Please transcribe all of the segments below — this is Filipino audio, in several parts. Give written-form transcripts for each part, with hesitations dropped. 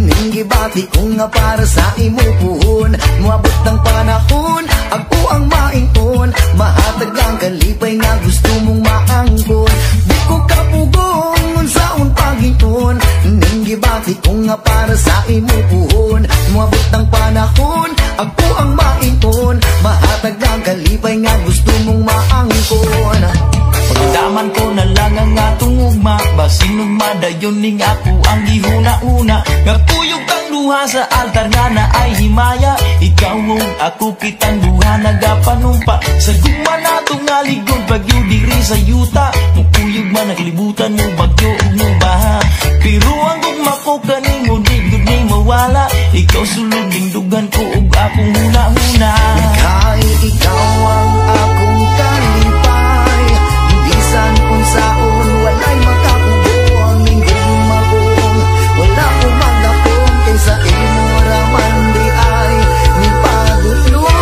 Ning gibati ko nga para sa imo puhon. Moabot ng panahon, ako ang maingon. Mahatag ang kalipay nga gusto mong maangkon. Di ko kapugong unsaon paghingon. Ning gibati ko nga para sa imo puhon. Moabot ng panahon, ako ang maingon. Mahatag ang kalipay nga gusto mong maangkon. Pagdaman ko na lang ang atong ugma, basin ugma dayon ning ako ang gihuna-una. Nagpuyog kang luha sa altar nga na ay himaya. Ikaw ug ako kitang duha nagapanumpa. Sa gugma natong aligon bagyo diri sa yuta. Mupuyog man naglibutan mo bagyo ug mo baha. Pero ang gugma ko kanimo di gud ni mawala. Ikaw sulod ding dugan ko ug akong huna-huna. Kahit ikaw ang akong kalipay, bisan kung saon walay makakubo ang linggong magong. Wala ko magdapong kaysa imo raman di ay ni padulong.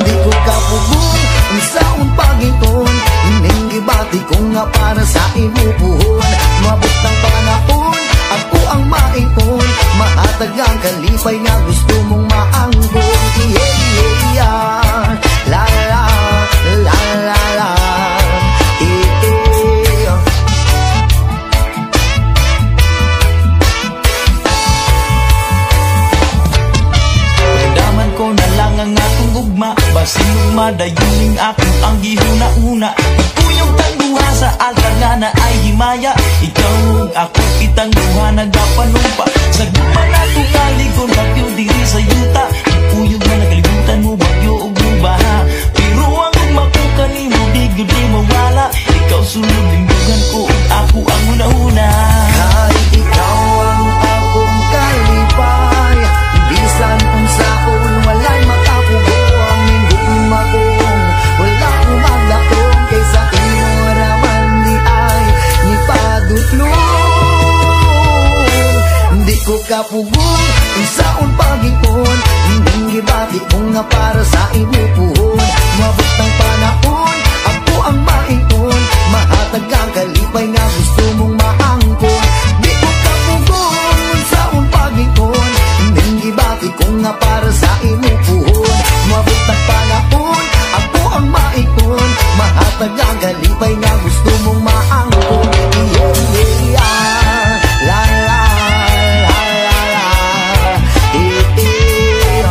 Di ko kapugong ang saon paghingon. Ining gibati ko nga para sa imo puhon. Mabot ng panahon, ako ang maingon. Mahatag ang kalipay nga gusto mong maanggon. Yeah, yeah, yeah. La la la la la. Daman ko na lang ang akong ugma, basin ugma dayuning ako ang gihuna-una. Ipuyong tang duha sa altar nga na ay himaya. Ikaw ug ako kitang duha nagapanumpa. Sa gugma nato kalikon bagyo diri sa yuta. Ipuyong na nagalibutan mo bagyo ug mo baha. Pero ang ugma ko kanimo di gud di mawala. Ikaw sulod ning dugan ko ug ako ang una-una. Kahit ikaw ang akong kalipay, bisan kung saon walay makakubo ang linggong magong. Wala ko magdapong kaysa imo raman di ay ni padutlong. Di ko kapugong kung saon paghingon. Ining gibati ko nga para sa imo puhon. Mabot ng panahon, ako ang maingon. Mahatag ang kalipay nga gusto mong maangkon. Di ko kapugong kung saon paghingon. Ining gibati ko nga para sa imo puhon. Mabot ng panahon, ako ang maingon. Mahatag ang kalipay nga gusto mong maangkon. Yeah, yeah, yeah. La la la la la. Eh, eh.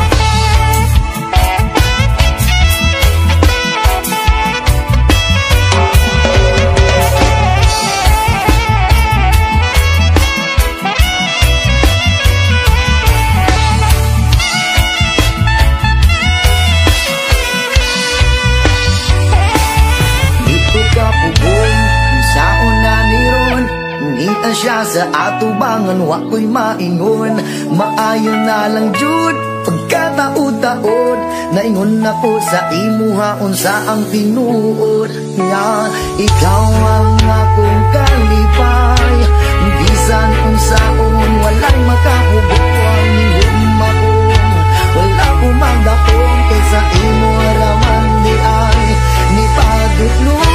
Dito ka pugong, saon na niron. Ngita siya sa atubangan, wako'y maingon. Maayon na lang jud, pagkataod-taod. Naingon ako sa imuhaon sa ang tinuod. Yeah, ikaw ang akong kalipay, bisan kung saon walay makakubo ang linggong magong. Wala ko magdapong kaysa imo raman di ay ni padutlong.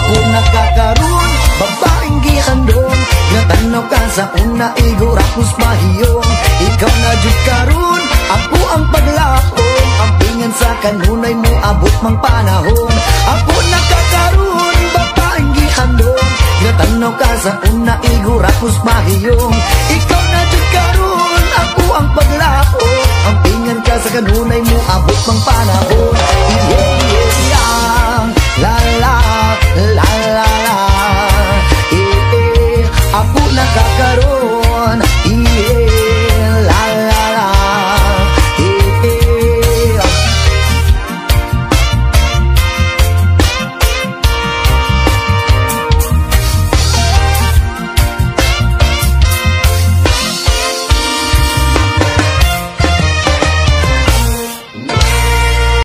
Ako nakakaroon, babaeng gihandong. Natanaw ka sa una, igurapos mahiyong. Ikaw na jud karon, ako ang paglakong. Ang pingan sa kanunay mo, abot mang panahon. Ako nakakaroon, babaeng gihandong. Natanaw ka sa una, igurapos mahiyong. Ikaw na jud karon, ako ang paglakong. Ang pingan ka sa kanunay mo, abot mang panahon. Yeah.